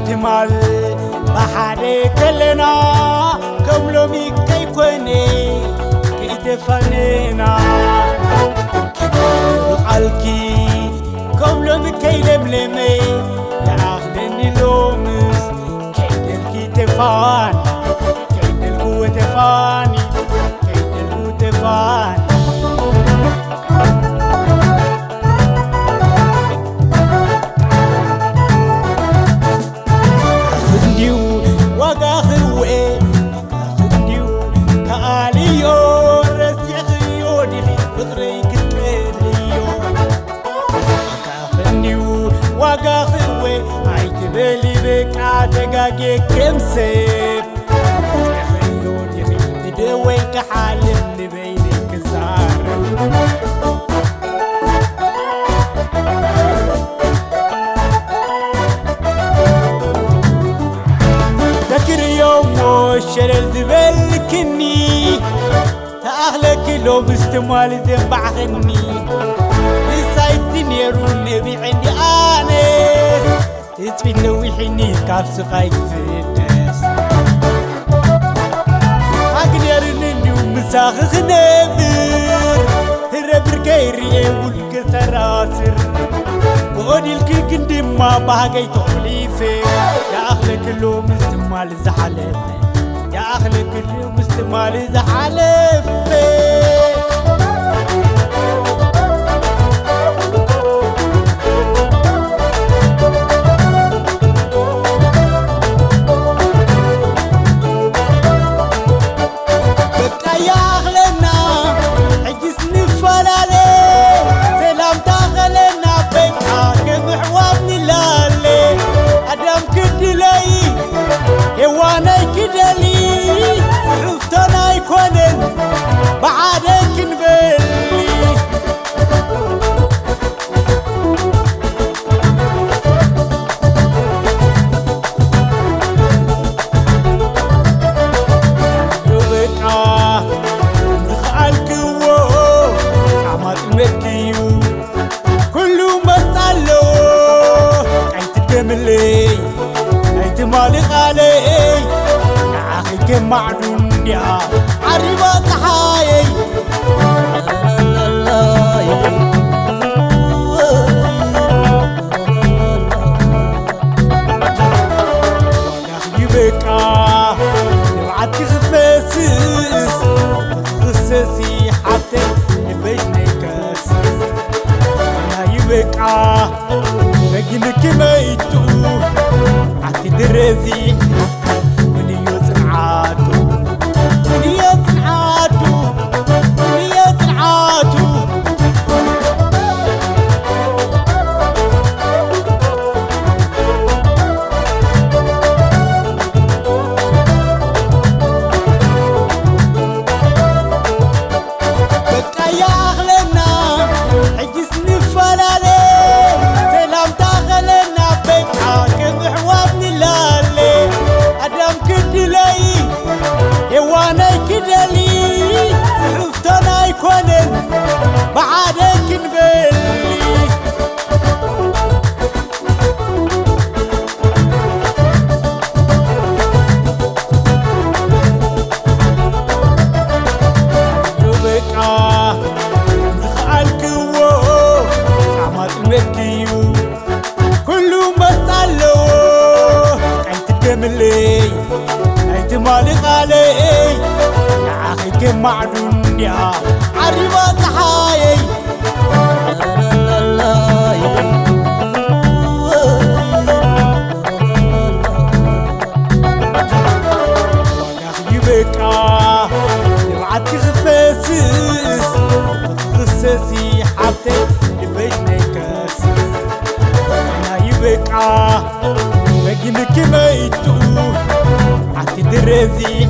تمال بحالي كلنا كملومي كيكوني كيتفنينا قالكي كملومي كيلملمي يا أخلني لومس كيدلكي تفاني كيدلكو تفاني كيدلكو تفاني دقاقي كمسيب يخيوني بدويك حالم لبينك الزهر ذكر يوم وشرل ذبلكني تأغلك لو مستمال ذنبع غني بسايد نيرون نبي عندي آنس تبين لويحني كابس قايد في الناس أقدر إني مساخ نبر هربر كيري ولك ثراسر وقولي لك كندي ما باقي توليفي يا أخلي كله مستمال زحلفي يا أخلي كله مستمال زحلفي وانا كدلي صحفتنا يكونن بعدك نبلي يبقى زخالك وو عمات المكيو كله مطلو عيت تجملي عيت مالك علي كم معدون يا عريبة تحايي يبقى نبعت خفاسس خساسي حتى نبيش نكاس أنا يبقى نجيلك ميتو عتي درزي وانا كدلي صحفتنا يكونن بعدك نبلي يبقى زخالك وو عمات المكيو كله مطلو عيت تجملي عيت مالك علي يا أخي كم معدون يا عريبة تحايي يبقى نبعت خفاسس خساسي حتى نبيش نكاس أنا يبقى بجيلك ميتو عتي درزي